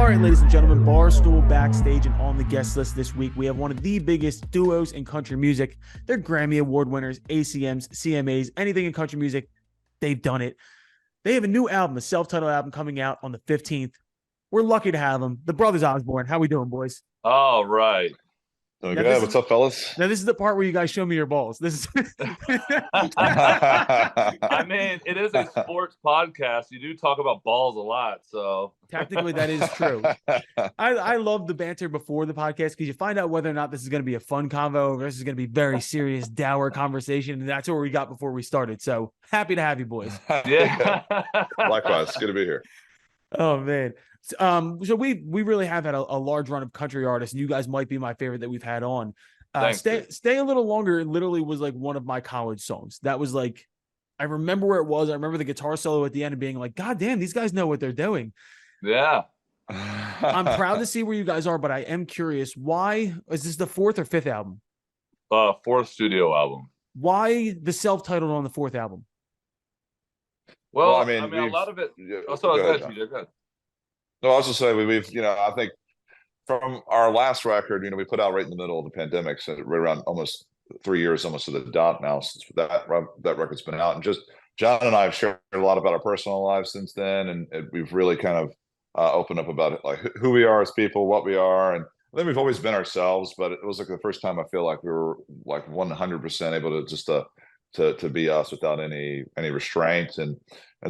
right, ladies and gentlemen, Barstool Backstage, and on the guest list this week, we have one of the biggest duos in country music. They're Grammy Award winners, ACMs, CMAs, anything in country music, they've done it. They have a new album, a self-titled album coming out on the 15th. We're lucky to have them. The brothers Osborne. How we doing, boys? All right. Doing good. What's up, fellas? Now, this is the part where you guys show me your balls. This is I mean, it is a sports podcast. You do talk about balls a lot, so technically that is true. I love the banter before the podcast because you find out whether or not this is going to be a fun convo or this is going to be very serious, dour conversation, and that's what we got before we started. So happy to have you boys. Yeah. Likewise, good to be here. Oh man. So we really have had a large run of country artists, and you guys might be my favorite that we've had on. Stay a little longer. It literally was like one of my college songs. That was like, I remember where it was. I remember the guitar solo at the end and being like, God damn, these guys know what they're doing. Yeah. I'm proud to see where you guys are, but I am curious, why is this the fourth or fifth album? Fourth studio album. Why the self-titled on the fourth album? Well, I mean a lot of it. Oh, so go ahead, TJ. Go ahead. No, I was just saying we've I think from our last record, we put out right in the middle of the pandemic, so right around almost 3 years, almost to the dot now since that record's been out, and just John and I have shared a lot about our personal lives since then, and we've really kind of opened up about it, like who we are as people, what we are, and I think we've always been ourselves, but it was like the first time I feel like we were like 100% able to just to be us without any restraint, and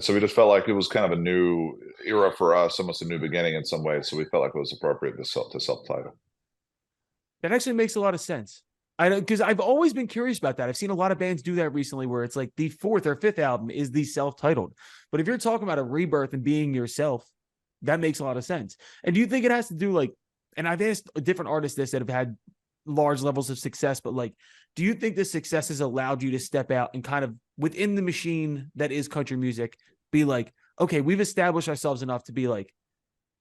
so we just felt like it was kind of a new era for us, almost a new beginning in some ways. So we felt like it was appropriate to self-title. That actually makes a lot of sense. Because I've always been curious about that. I've seen a lot of bands do that recently, where it's like the fourth or fifth album is the self-titled. But if you're talking about a rebirth and being yourself, that makes a lot of sense. And do you think it has to do like? And I've asked different artists this that have had large levels of success, but like, do you think this success has allowed you to step out and kind of within the machine that is country music be like, okay, we've established ourselves enough to be like,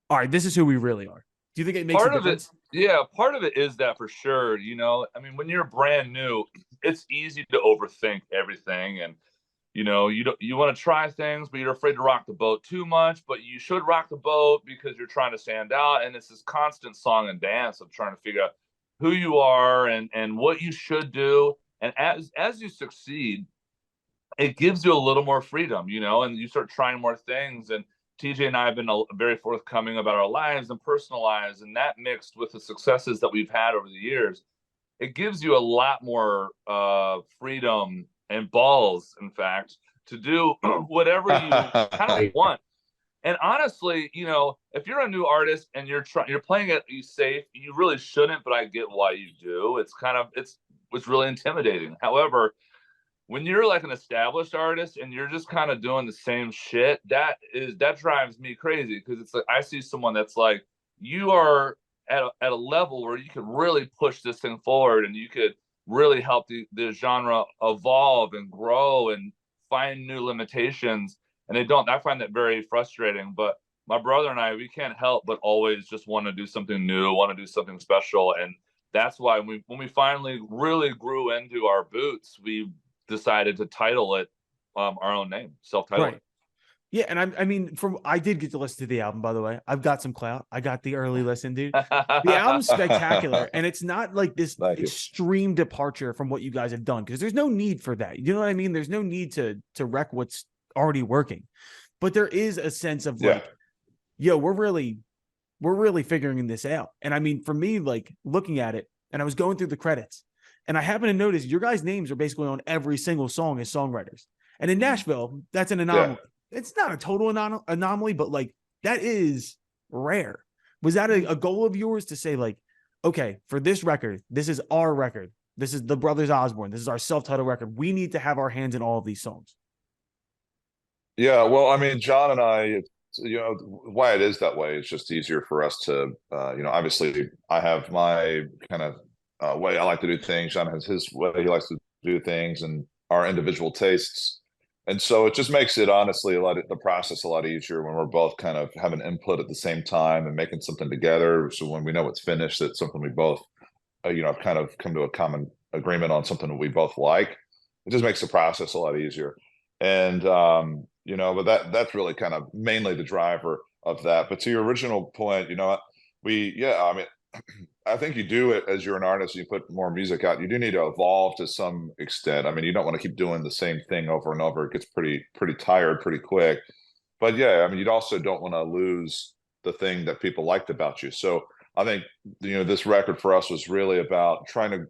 all right, this is who we really are? Do you think it makes a difference? Part of it is that for sure. I mean, when you're brand new, it's easy to overthink everything, and you want to try things, but you're afraid to rock the boat too much. But you should rock the boat because you're trying to stand out, and it's this constant song and dance of trying to figure out who you are and what you should do. And as you succeed, it gives you a little more freedom, and you start trying more things. And TJ and I have been very forthcoming about our lives and personal lives, and that mixed with the successes that we've had over the years, it gives you a lot more freedom and balls, in fact, to do whatever you kind of want. And honestly, if you're a new artist and you're playing it safe, you really shouldn't, but I get why you do. It's really intimidating. However, when you're like an established artist and you're just kind of doing the same shit, that drives me crazy, because it's like I see someone that's like, you are at a level where you could really push this thing forward and you could really help the genre evolve and grow and find new limitations. And they don't. I find that very frustrating. But my brother and I, we can't help but always just want to do something new, want to do something special. And that's why when we finally really grew into our boots, we decided to title it our own name, self-titled. Right. Yeah, and I mean, I did get to listen to the album, by the way. I've got some clout. I got the early listen, dude. The album's spectacular, and it's not like this extreme departure from what you guys have done, because there's no need for that. You know what I mean? There's no need to wreck what's already working. But there is a sense of like, yo, we're really figuring this out. And I mean, for me, like looking at it, and I was going through the credits, and I happen to notice your guys' names are basically on every single song as songwriters. And in Nashville, that's an anomaly. Yeah. It's not a total anomaly, but like that is rare. Was that a goal of yours to say like, okay, for this record, this is our record. This is the Brothers Osborne. This is our self-titled record. We need to have our hands in all of these songs. Yeah, well, I mean, John and I, why it is that way, it's just easier for us to, obviously I have my kind of way I like to do things. John has his way he likes to do things, and our individual tastes. And so it just makes it honestly the process a lot easier when we're both kind of having input at the same time and making something together. So when we know it's finished, it's something we both, kind of come to a common agreement on something that we both like. It just makes the process a lot easier. And, but that's really kind of mainly the driver. of that. But to your original point, I mean, I think you do it as you're an artist, you put more music out, you do need to evolve to some extent. I mean, you don't want to keep doing the same thing over and over. It gets pretty tired pretty quick. But yeah, I mean, you also don't want to lose the thing that people liked about you. So I think, this record for us was really about trying to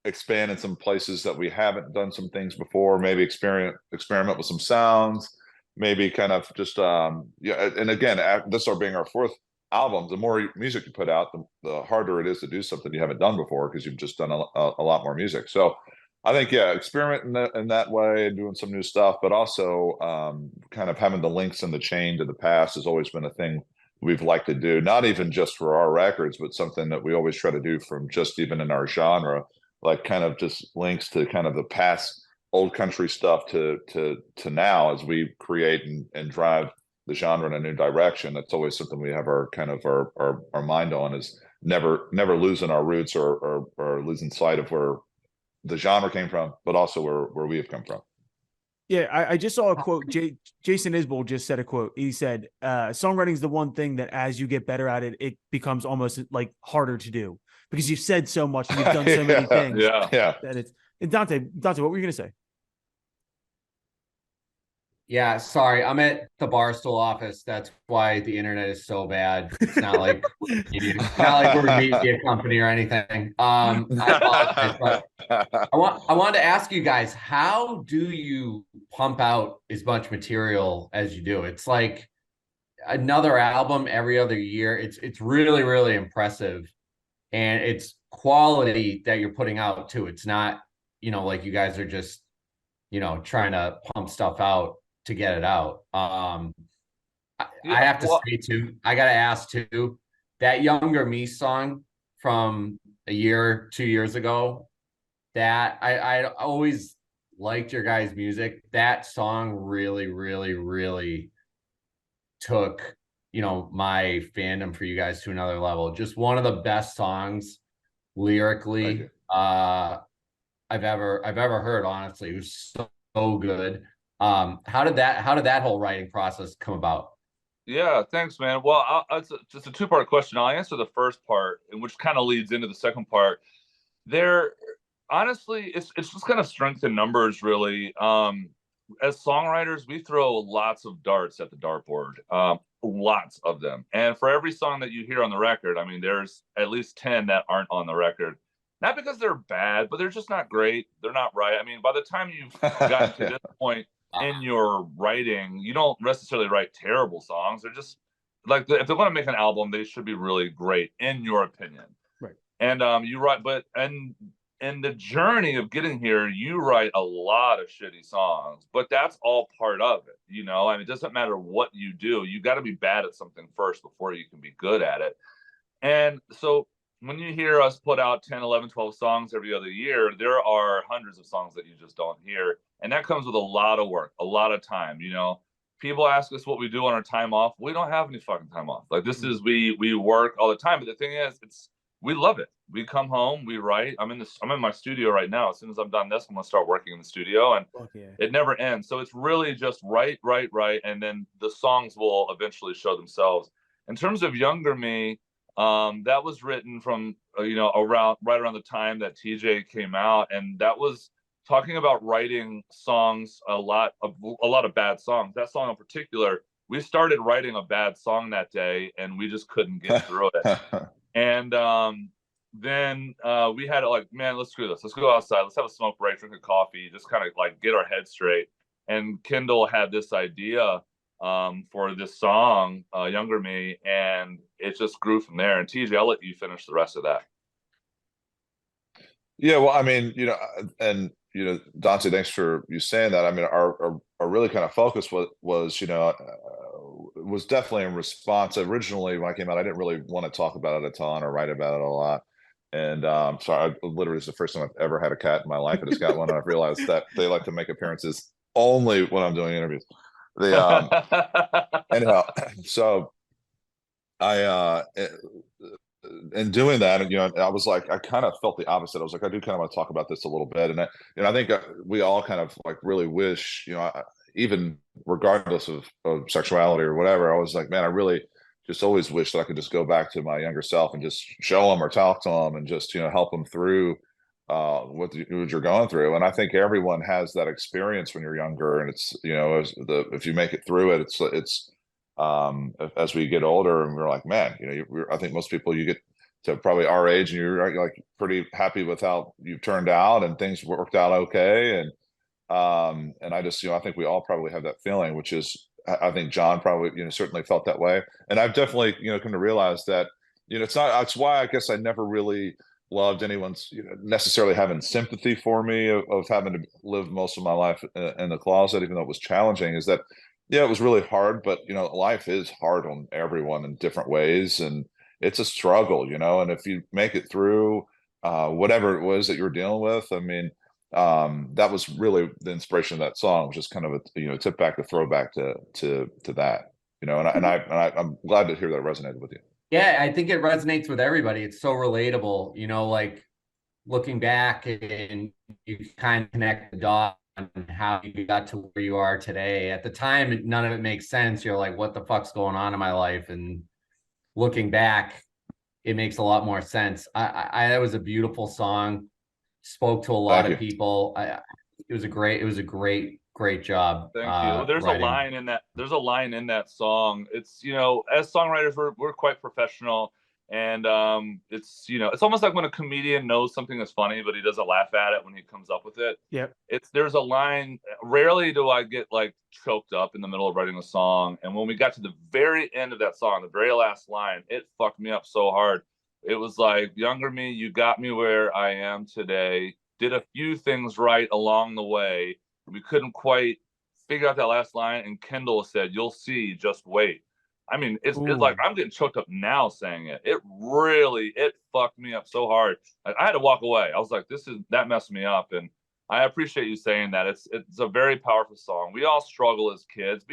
expand in some places that we haven't done some things before, maybe experiment with some sounds, maybe kind of just and again, this being our fourth album, the more music you put out, the harder it is to do something you haven't done before, because you've just done a lot more music. So I think, experiment in that way and doing some new stuff, but also kind of having the links in the chain to the past has always been a thing we've liked to do, not even just for our records, but something that we always try to do from just even in our genre, like kind of just links to kind of the past old country stuff to now as we create and drive the genre in a new direction. That's always something we have our mind on, is never losing our roots or losing sight of where the genre came from, but also where we have come from. Yeah, I just saw a quote. Jason Isbell just said a quote. He said, songwriting is the one thing that as you get better at it, it becomes almost like harder to do, because you've said so much and you've done so many things. Yeah. That it's, and Dante, what were you going to say? Yeah, sorry, I'm at the Barstool office. That's why the internet is so bad. It's not like we're a media company or anything. I apologize, but I wanted to ask you guys, how do you pump out as much material as you do? It's like another album every other year. It's really, really impressive, and it's quality that you're putting out too. It's not, like you guys are just, trying to pump stuff out to get it out. I have to say too, I gotta ask too, that Younger Me song from 2 years ago, that I always liked your guys' music. That song really, really, really took, my fandom for you guys to another level. Just one of the best songs lyrically I've ever heard, honestly. It was so good. How did that whole writing process come about? Yeah, thanks, man. Well, it's just a two-part question. I'll answer the first part, and which kind of leads into the second part. Honestly, it's just kind of strength in numbers, really. As songwriters, we throw lots of darts at the dartboard, lots of them. And for every song that you hear on the record, I mean, there's at least 10 that aren't on the record. Not because they're bad, but they're just not great. They're not right. I mean, by the time you've gotten to this point in your writing, you don't necessarily write terrible songs. They're just like, if they want to make an album, they should be really great, in your opinion. Right. And you write, and the journey of getting here, you write a lot of shitty songs, but that's all part of it. I mean, it doesn't matter what you do. You got to be bad at something first before you can be good at it. And so when you hear us put out 10, 11, 12 songs every other year, there are hundreds of songs that you just don't hear. And that comes with a lot of work, a lot of time. People ask us what we do on our time off. We don't have any fucking time off. Like, this is, we work all the time. But the thing is, we love it. We come home, we write. I'm in my studio right now. As soon as I'm done this, I'm gonna start working in the studio, and it never ends. So it's really just write, and then the songs will eventually show themselves. In terms of Younger Me, that was written from right around the time that TJ came out, and that was talking about writing songs, a lot of bad songs. That song in particular, we started writing a bad song that day, and we just couldn't get through it. And then we had like, man, let's screw this. Let's go outside. Let's have a smoke break, drink a coffee, just kind of like get our head straight. And Kendall had this idea for this song, Younger Me, and it just grew from there. And TJ, I'll let you finish the rest of that. Yeah, well, I mean, Dante, thanks for you saying that. I mean, our really kind of focus was definitely in response. Originally, when I came out, I didn't really want to talk about it a ton or write about it a lot. And sorry, literally, it's the first time I've ever had a cat in my life. I just got one, and I've realized that they like to make appearances only when I'm doing interviews. Anyhow, so in doing that, I was like, I kind of felt the opposite. I was like, I do kind of want to talk about this a little bit, and I think we all kind of like really wish, even regardless of sexuality or whatever, I was like, man, I really just always wish that I could just go back to my younger self and just show them or talk to them and just, help them through what you're going through. And I think everyone has that experience when you're younger, and it's, if you make it through it, it's as we get older and we're like, man, I think most people, you get to probably our age and you're like pretty happy with how you've turned out and things worked out okay. And I just, I think we all probably have that feeling, which is, I think John probably, certainly felt that way. And I've definitely, come to realize that, it's why I guess I never really loved anyone's, necessarily having sympathy for me of having to live most of my life in the closet, even though it was challenging, is that, yeah, it was really hard, but, life is hard on everyone in different ways. And it's a struggle, and if you make it through whatever it was that you're dealing with, I mean, that was really the inspiration of that song, was just kind of a tip back, a throwback to that, and I'm glad to hear that resonated with you. Yeah, I think it resonates with everybody. It's so relatable, like looking back and you kind of connect the dots on how you got to where you are today. At the time, none of it makes sense. You're like, what the fuck's going on in my life? And looking back, it makes a lot more sense. That was a beautiful song. Spoke to a lot of people. It was a great job. Thank you. Well, there's writing. There's a line in that song. It's, as songwriters, we're quite professional, and it's, it's almost like when a comedian knows something is funny, but he doesn't laugh at it when he comes up with it. Yeah. There's a line. Rarely do I get like choked up in the middle of writing a song, and when we got to the very end of that song, the very last line, it fucked me up so hard. It was like, younger me, you got me where I am today. Did a few things right along the way. We couldn't quite figure out that last line. And Kendall said, you'll see, just wait. I mean, it's like, I'm getting choked up now saying it. It fucked me up so hard. I had to walk away. I was like, that messed me up. And I appreciate you saying that. It's a very powerful song. We all struggle as kids.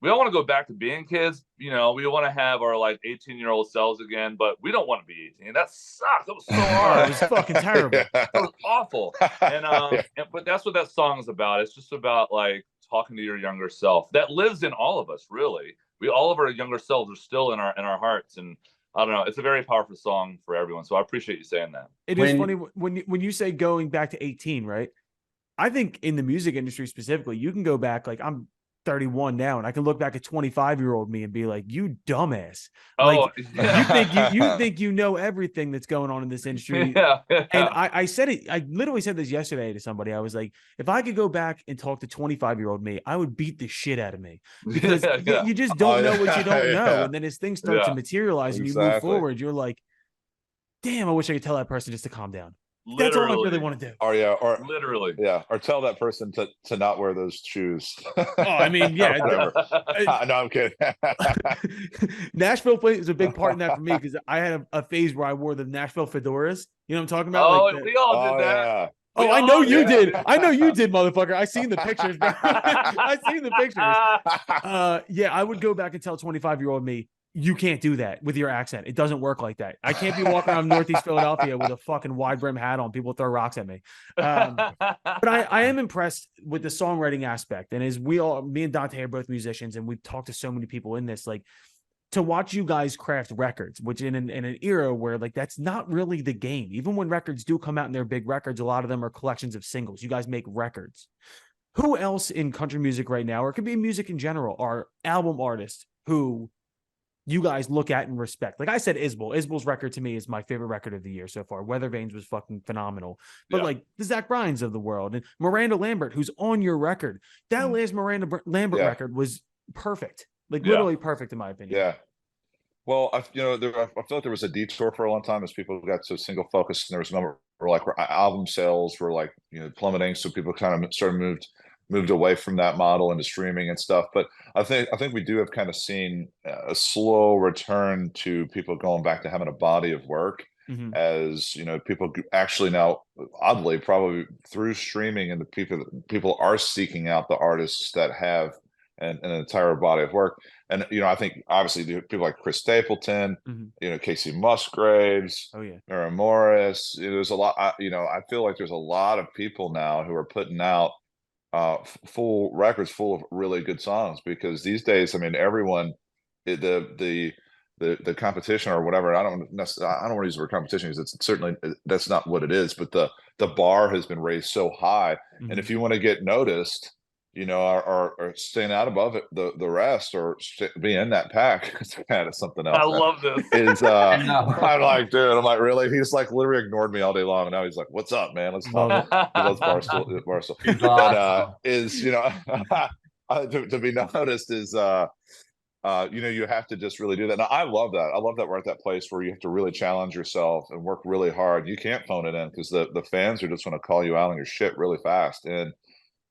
We all want to go back to being kids. We want to have our like 18-year-old selves again, but we don't want to be 18. That sucks. That was so hard. It was fucking terrible. It was awful. But that's what that song is about. It's just about like talking to your younger self that lives in all of us, really. All of our younger selves are still in our hearts. And I don't know. It's a very powerful song for everyone. So I appreciate you saying that. It is funny when you say going back to 18, right? I think in the music industry specifically, you can go back, like I'm 31 now, and I can look back at 25-year-old me and be like, you dumbass. Like, you think you know everything that's going on in this industry. Yeah. And I said it, I literally said this yesterday to somebody. I was like, if I could go back and talk to 25-year-old me, I would beat the shit out of me, because you just don't know what you don't know. And then as things start to materialize and you move forward, you're like, damn, I wish I could tell that person just to calm down. That's all I really want to do. Or literally, or tell that person to not wear those shoes. I mean, yeah. No, I'm kidding. Nashville plays a big part in that for me, because I had a phase where I wore the Nashville fedoras. You know what I'm talking about? Oh, like we all did that. Yeah. Oh, I know you did. I know you did, motherfucker. I seen the pictures, bro. I seen the pictures. Yeah, I would go back and tell 25-year-old me, you can't do that with your accent. It doesn't work like that. I can't be walking around Northeast Philadelphia with a fucking wide brim hat on. People throw rocks at me. But I am impressed with the songwriting aspect. And as me and Dante are both musicians, and we've talked to so many people in this, like, to watch you guys craft records, which in an era where like that's not really the game. Even when records do come out and they're big records, a lot of them are collections of singles. You guys make records. Who else in country music right now, or it could be music in general, are album artists who you guys look at and respect? Like I said, Isbell's record to me is my favorite record of the year so far. Weather Vanes was fucking phenomenal. But like the Zach Bryan's of the world, and Miranda Lambert, who's on your record. That last Miranda Lambert record was perfect. Like literally perfect in my opinion. Yeah. Well, I feel like there was a detour for a long time as people got so single focused, and there was a number where like album sales were like, plummeting. So people kind of moved away from that model into streaming and stuff. But I think we do have kind of seen a slow return to people going back to having a body of work, as people actually now, oddly, probably through streaming, and the people are seeking out the artists that have an entire body of work. And I think obviously people like Chris Stapleton, Casey Musgraves, Mara Morris. There's a lot. I feel like there's a lot of people now who are putting out full records full of really good songs, because these days, I mean, everyone, the the competition or whatever. I don't want to use the word competition because it's certainly that's not what it is. But the bar has been raised so high, and if you want to get noticed, you know, or stand out above it, the rest, or be in that pack. It's kind of something else. I love this. Is I'm like, dude, I'm like, really? He's like literally ignored me all day long, and now he's like, "What's up, man? Let's talk." He loves Barstool. But is, you know, to be noticed is you know, you have to just really do that. And I love that. I love that we're at that place where you have to really challenge yourself and work really hard. You can't phone it in because the fans are just going to call you out on your shit really fast. And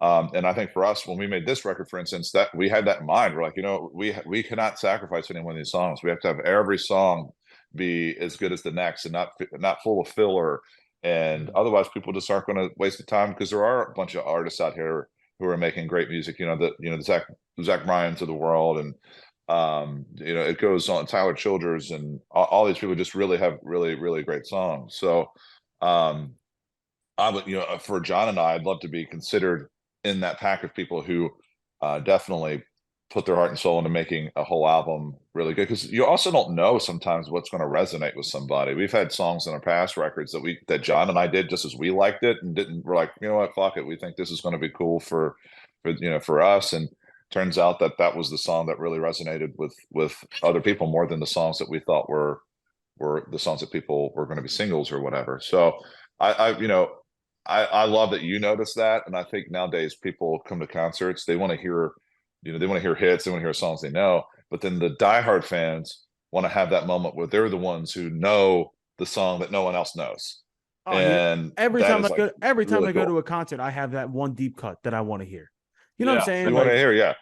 I think for us, when we made this record, for instance, that we had that in mind. We're like, you know, we cannot sacrifice any one of these songs. We have to have every song be as good as the next and not full of filler. And otherwise, people just aren't going to waste the time, because there are a bunch of artists out here who are making great music. You know, the Zach Bryans of the world, and you know, it goes on. Tyler Childers and all these people just really have really great songs. So I would, you know, for John and I'd love to be considered in that pack of people who definitely put their heart and soul into making a whole album really good, because you also don't know sometimes what's going to resonate with somebody. We've had songs in our past records that John and I did just as we liked it, and we're like, you know what, fuck it, we think this is going to be cool for you know, for us. And turns out that was the song that really resonated with other people more than the songs that we thought were the songs that people were going to be singles or whatever. So I you know, I love that you notice that. And I think nowadays people come to concerts, they want to hear, you know, they want to hear hits, they want to hear songs they know, but then the diehard fans want to have that moment where they're the ones who know the song that no one else knows. Oh, and every time I go cool. to a concert, I have that one deep cut that I want to hear. You know what I'm saying? You want to hear, yeah.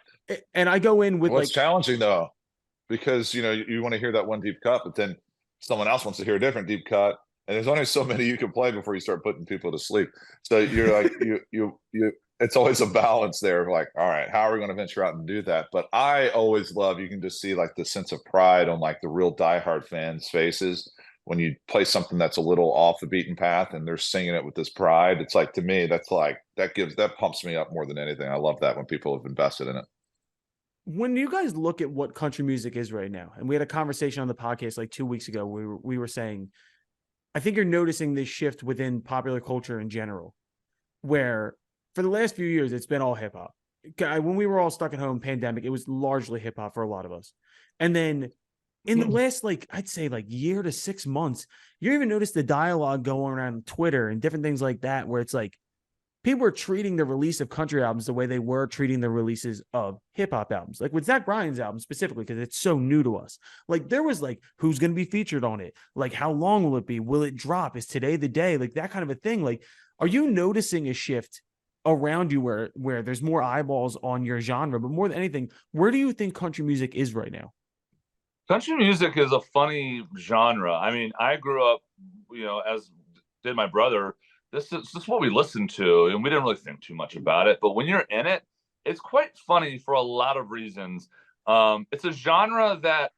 And I go in with What's challenging though, because you know, you want to hear that one deep cut, but then someone else wants to hear a different deep cut, and there's only so many you can play before you start putting people to sleep. So you're like, you it's always a balance there. Like, all right, how are we going to venture out and do that? But I always love, you can just see like the sense of pride on like the real diehard fans' faces when you play something that's a little off the beaten path and they're singing it with this pride. It's like, to me, that's like, that pumps me up more than anything. I love that when people have invested in it. When you guys look at what country music is right now, and we had a conversation on the podcast like 2 weeks ago, we were saying, I think you're noticing this shift within popular culture in general, where for the last few years, it's been all hip hop. When we were all stuck at home, pandemic, it was largely hip hop for a lot of us. And then in the last, like, I'd say like year to 6 months, you even notice the dialogue going around Twitter and different things like that, where it's like, people are treating the release of country albums the way they were treating the releases of hip hop albums. Like with Zach Bryan's album specifically, because it's so new to us. Like there was like, who's going to be featured on it? Like, how long will it be? Will it drop? Is today the day? Like that kind of a thing. Like, are you noticing a shift around you where there's more eyeballs on your genre? But more than anything, where do you think country music is right now? Country music is a funny genre. I mean, I grew up, you know, as did my brother. This is what we listened to, and we didn't really think too much about it. But when you're in it, it's quite funny for a lot of reasons. It's a genre that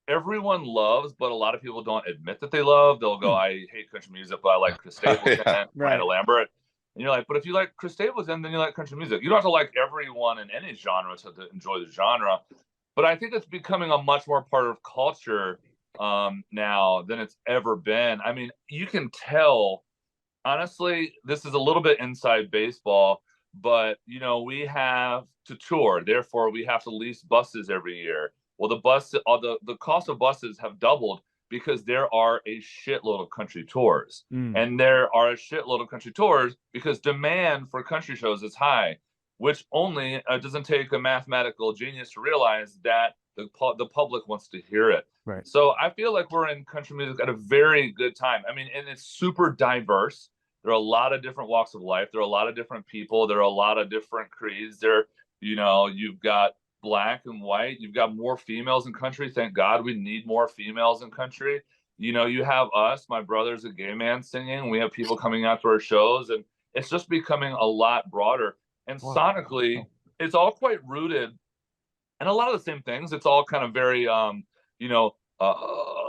everyone loves, but a lot of people don't admit that they love. They'll go, I hate country music, but I like Chris Stapleton, Miranda Lambert. And you're like, but if you like Chris Stapleton, then you like country music. You don't have to like everyone in any genre to enjoy the genre. But I think it's becoming a much more part of culture now than it's ever been. I mean, you can tell, honestly, this is a little bit inside baseball, but, you know, we have to tour. Therefore, we have to lease buses every year. Well, the cost of buses have doubled because there are a shitload of country tours. And there are a shitload of country tours because demand for country shows is high, which only doesn't take a mathematical genius to realize that the public wants to hear it. Right. So I feel like we're in country music at a very good time. I mean, and it's super diverse. There are a lot of different walks of life. There are a lot of different people. There are a lot of different creeds. You know, you've got black and white. You've got more females in country. Thank God, we need more females in country. You know, you have us, my brother's a gay man singing. We have people coming out to our shows, and it's just becoming a lot broader. And sonically, it's all quite rooted and a lot of the same things. It's all kind of very, you know,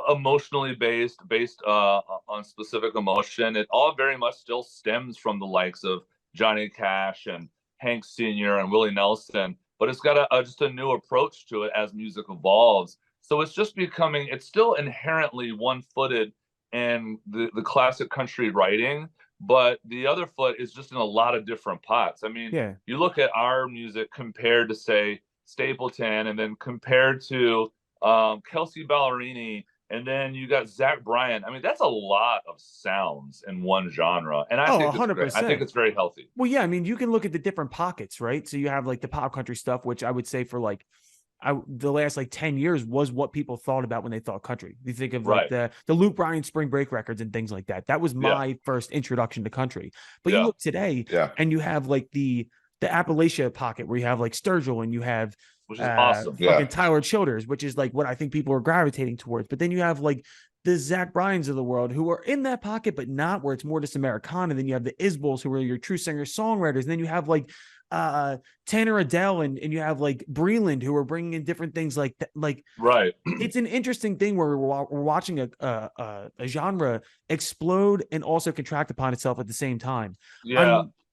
emotionally based on specific emotion. It all very much still stems from the likes of Johnny Cash and Hank Sr. and Willie Nelson, but it's got just a new approach to it as music evolves. So it's just becoming, it's still inherently one-footed and the classic country writing, but the other foot is just in a lot of different pots. I mean, Yeah. you look at our music compared to, say, Stapleton, and then compared to Kelsey Ballerini, and then you got Zach Bryan. I mean, that's a lot of sounds in one genre, and I think it's great. I think 100%. it's very healthy. Well, yeah, I mean, you can look at the different pockets, right? So you have like the pop country stuff, which I would say for like the last like 10 years was what people thought about when they thought country. You think of like the Luke Bryan spring break records and things like that. That was my first introduction to country. But you look today and you have like the Appalachia pocket where you have like Sturgill and you have which is awesome. Fucking Tyler Childers, which is like what I think people are gravitating towards. But then you have like the Zach Bryans of the world who are in that pocket, but not where it's more just Americana. Then you have the Isbels who are your true singer-songwriters. And then you have like Tanner Adele and you have like Breland who are bringing in different things like that. Like, it's an interesting thing where we're watching a genre explode and also contract upon itself at the same time.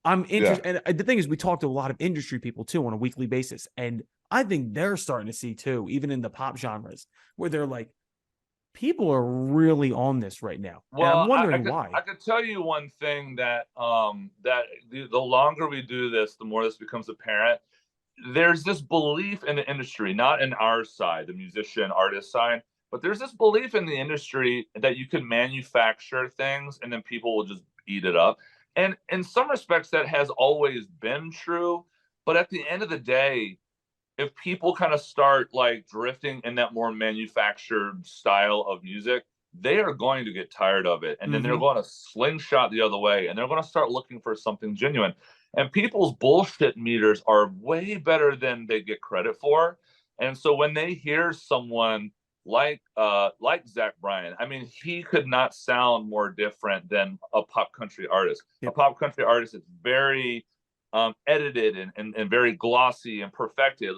I'm interested. And the thing is, we talk to a lot of industry people too on a weekly basis, and I think they're starting to see too, even in the pop genres, where they're like, people are really on this right now. Well, and I'm wondering why. I could tell you one thing that the longer we do this, the more this becomes apparent. There's this belief in the industry, not in our side, the musician artist side, but there's this belief in the industry that you can manufacture things and then people will just eat it up. And in some respects, that has always been true. But at the end of the day, if people kind of start like drifting in that more manufactured style of music, they are going to get tired of it. And then they're going to slingshot the other way and they're going to start looking for something genuine. And people's bullshit meters are way better than they get credit for. And so when they hear someone like Zach Bryan, I mean, he could not sound more different than a pop country artist. A pop country artist is very edited and very glossy and perfected.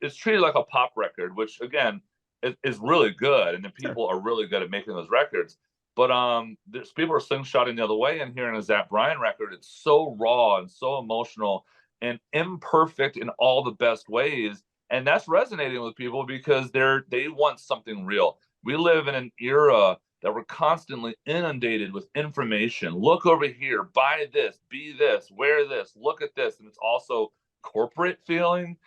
It's treated like a pop record, which again is really good, and then people are really good at making those records. But there's people are slingshotting the other way, and hearing a Zach Bryan record, it's so raw and so emotional and imperfect in all the best ways, and that's resonating with people because they want something real. We live in an era that we're constantly inundated with information. Look over here, buy this, be this, wear this, look at this. And it's also corporate feeling.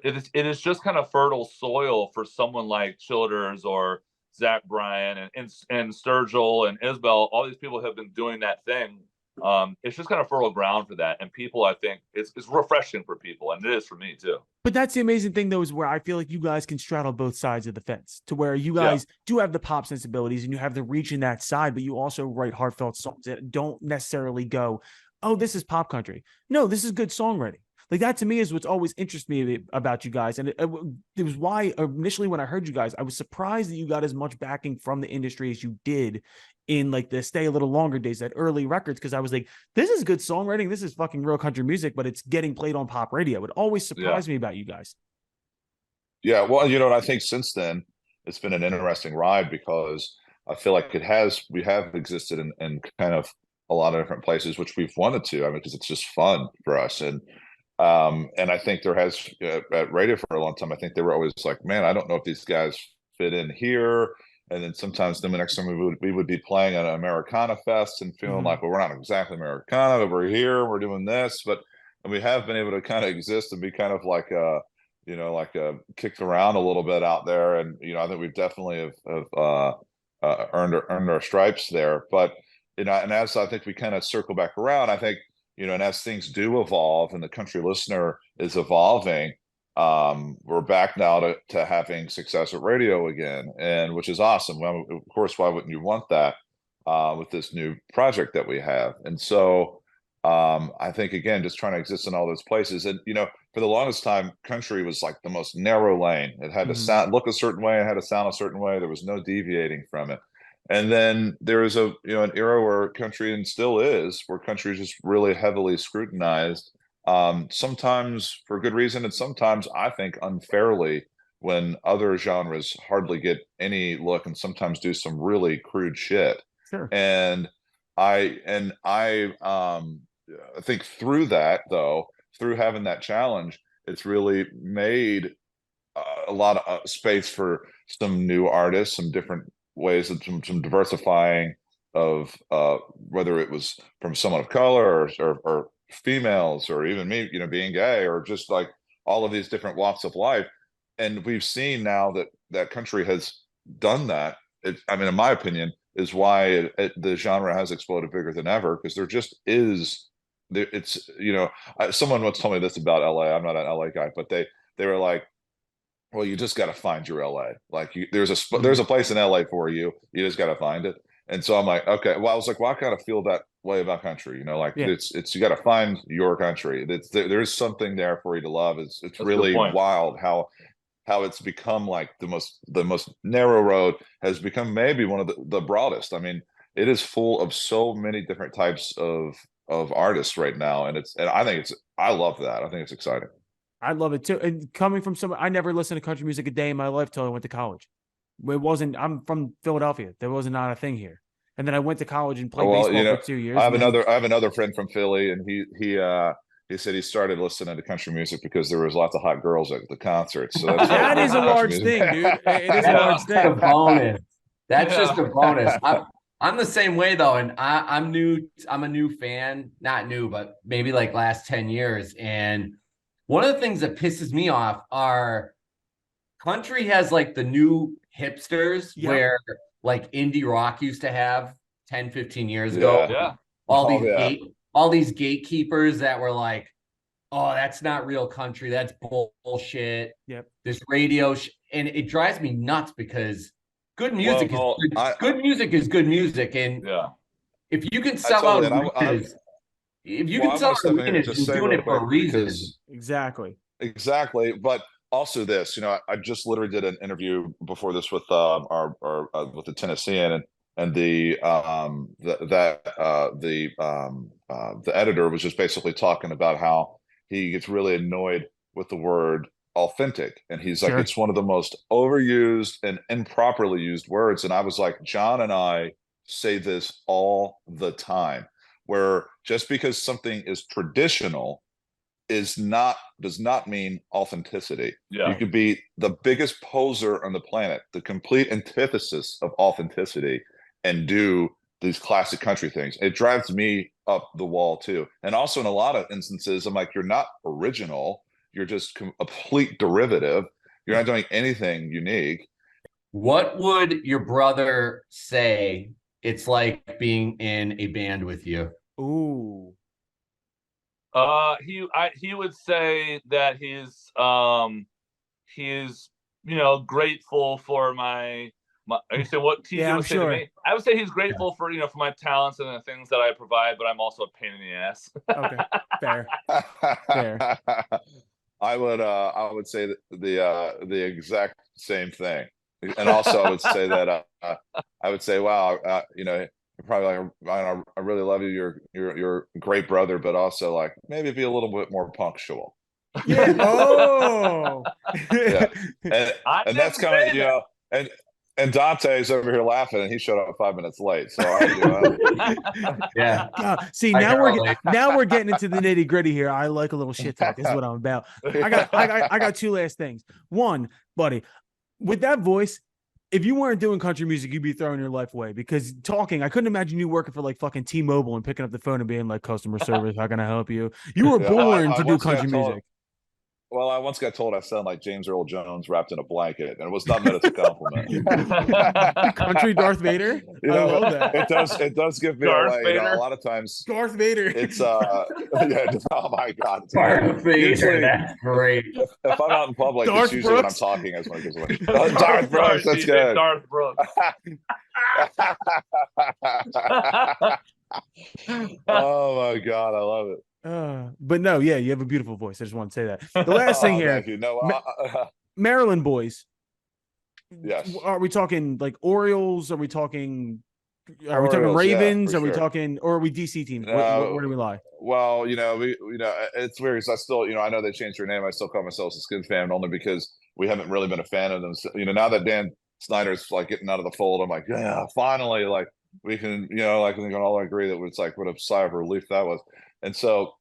It is just kind of fertile soil for someone like Childers or Zach Bryan and Sturgill and Isbell. All these people have been doing that thing. It's just kind of fertile ground for that. And people, I think, it's refreshing for people. And it is for me, too. But that's the amazing thing, though, is where I feel like you guys can straddle both sides of the fence to where you guys do have the pop sensibilities and you have the reach in that side, but you also write heartfelt songs that don't necessarily go, oh, this is pop country. No, this is good songwriting. Like that to me is what's always interests me about you guys. And it was why initially when I heard you guys, I was surprised that you got as much backing from the industry as you did in like the Stay a Little Longer days, that early records. Cause I was like, this is good songwriting. This is fucking real country music, but it's getting played on pop radio. It always surprised me about you guys. Yeah. Well, and I think since then it's been an interesting ride because I feel like we have existed in kind of a lot of different places, which we've wanted to, I mean, because it's just fun for us. And I think there has at radio for a long time, I think they were always like, man, I don't know if these guys fit in here. And then sometimes the next time we would be playing at an Americana Fest and feeling like, well, we're not exactly Americana, but we're here, we're doing this. But we have been able to kind of exist and be kind of like kicked around a little bit out there. And, I think we've definitely have earned our stripes there. But, and as I think we kind of circle back around, I think, and as things do evolve and the country listener is evolving, we're back now to having success at radio again, and which is awesome. Well, of course, why wouldn't you want that with this new project that we have? And so I think, again, just trying to exist in all those places. And, for the longest time, country was like the most narrow lane. It had to sound, look a certain way. It had to sound a certain way. There was no deviating from it. And then there is an era where country, and still is, where country is just really heavily scrutinized, sometimes for good reason, and sometimes I think unfairly, when other genres hardly get any look and sometimes do some really crude shit. Sure. And I think through that, though, through having that challenge, it's really made a lot of space for some new artists, some different ways of some diversifying of whether it was from someone of color or females, or even me, being gay, or just like all of these different walks of life. And we've seen now that country has done that. I mean, in my opinion, is why the genre has exploded bigger than ever, because there just is. It's someone once told me this about LA. I'm not an LA guy, but they were like, well, you just got to find your LA. Like there's a place in LA for you. You just got to find it. And so I'm like, okay. Well, I was like, well, I kind of feel that way about country. It's you got to find your country. There's something there for you to love. It's really wild how it's become like the most narrow road has become maybe one of the broadest. I mean, it is full of so many different types of artists right now, and I love that. I think it's exciting. I love it too. And coming from someone, I never listened to country music a day in my life till I went to college. I'm from Philadelphia. There was not a thing here. And then I went to college and played baseball for 2 years. I have another friend from Philly, and he said he started listening to country music because there was lots of hot girls at the concerts. So that is a large thing, dude. It is a large thing. A bonus. That's just a bonus. I'm the same way though, and I'm new. I'm a new fan, not new, but maybe like last 10 years. And one of the things that pisses me off are country has like the new hipsters where like indie rock used to have 10, 15 years ago. Yeah. All these gatekeepers that were like, oh, that's not real country. That's bullshit. Yep. This radio and it drives me nuts because good music good music is good music. And if you can sell out arenas, if you can sell out arenas, you're doing it for a reason. Exactly. But also this, I just literally did an interview before this with with the Tennessean, and the editor was just basically talking about how he gets really annoyed with the word authentic, and he's like, it's one of the most overused and improperly used words. And I was like, John and I say this all the time, where just because something is traditional does not mean authenticity. You could be the biggest poser on the planet, the complete antithesis of authenticity, and do these classic country things. It drives me up the wall too. And also in a lot of instances, I'm like, you're not original. You're just a complete derivative. You're not doing anything unique. What would your brother say it's like being in a band with you? Ooh. He would say that he's grateful for my I said what TJ would say to me. I would say he's grateful for for my talents and the things that I provide, but I'm also a pain in the ass. Okay, fair. I would say the exact same thing, and also I would say that I would say, wow, you're probably like, I really love you. You're a great brother, but also like maybe be a little bit more punctual. Yeah. Oh. Yeah. And that's kind of and Dante's over here laughing, and he showed up 5 minutes late. So yeah. See, now we're getting into the nitty gritty here. I like a little shit talk. This is what I'm about. I got two last things. One, buddy, with that voice, if you weren't doing country music, you'd be throwing your life away, because talking, I couldn't imagine you working for like fucking T-Mobile and picking up the phone and being like, customer service, how can I help you? You were born to do country music. Well, I once got told I sound like James Earl Jones wrapped in a blanket, and it was not meant as a compliment. Country Darth Vader? I love that. It does give me Darth away. Vader? A lot of times Vader. It's oh my God. Darth Vader, that's great. If I'm out in public, Darth it's usually Brooks? when I'm talking as when it goes away. Darth Brooks, that's good. Darth Brooks. Oh my God, I love it. But no, yeah, you have a beautiful voice. I just want to say that. The last thing here, thank you. No, Maryland boys. Yes. Are we talking like Orioles? Are we talking Ravens? Yeah, are we sure. talking, or are we DC teams? No, where do we lie? Well, it's weird because I still, I know they changed their name. I still call myself a Skins fan only because we haven't really been a fan of them. So, now that Dan Snyder's like getting out of the fold, I'm like, yeah, finally, like we can, like we can all agree that it's like what a sigh of relief that was. And so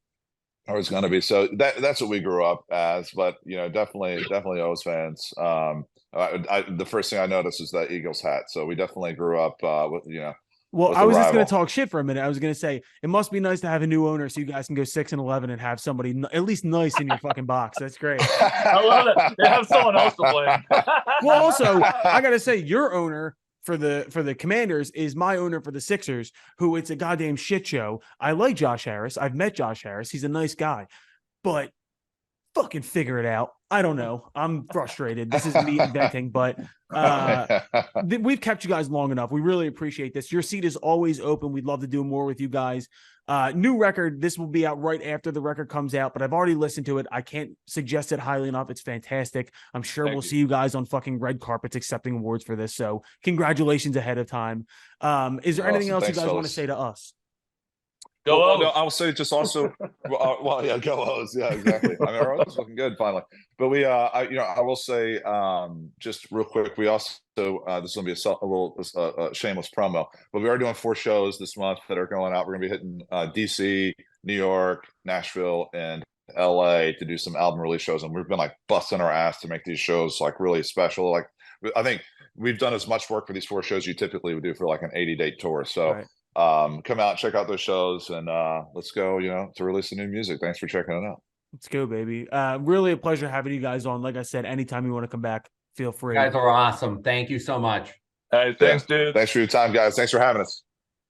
Or it's going to be. So that's what we grew up as, but definitely O's fans. The first thing I noticed is that Eagles hat. So we definitely grew up with. Well, I was just going to talk shit for a minute. I was going to say it must be nice to have a new owner so you guys can go 6-11 and have somebody at least nice in your fucking box. That's great. I love it. They have someone else to blame. Well, also, I got to say, your owner for the Commanders is my owner for the Sixers, who it's a goddamn shit show. I like Josh Harris. I've met Josh Harris. He's a nice guy, but fucking figure it out. I don't know. I'm frustrated. This is me inventing, but we've kept you guys long enough. We really appreciate this. Your seat is always open. We'd love to do more with you guys. New record. This will be out right after the record comes out, but I've already listened to it. I can't suggest it highly enough. It's fantastic. I'm sure we'll see you guys on fucking red carpets accepting awards for this. So congratulations ahead of time. Is there anything else you guys want to say to us? Go O's. No, I'll say just also, yeah, go O's. Yeah, exactly. I mean, our O's looking good finally. But I will say, just real quick, we also, this is going to be a little shameless promo, but we are doing 4 shows this month that are going out. We're going to be hitting DC, New York, Nashville, and LA to do some album release shows. And we've been like busting our ass to make these shows like really special. Like, I think we've done as much work for these 4 shows you typically would do for like an 80-date tour. So, right. Come out, check out those shows, and let's go, to release the new music. Thanks for checking it out. Let's go, baby. Really a pleasure having you guys on. Like I said, anytime you want to come back, feel free. You guys are awesome. Thank you so much. Hey, thanks, dude. Thanks for your time, guys. Thanks for having us.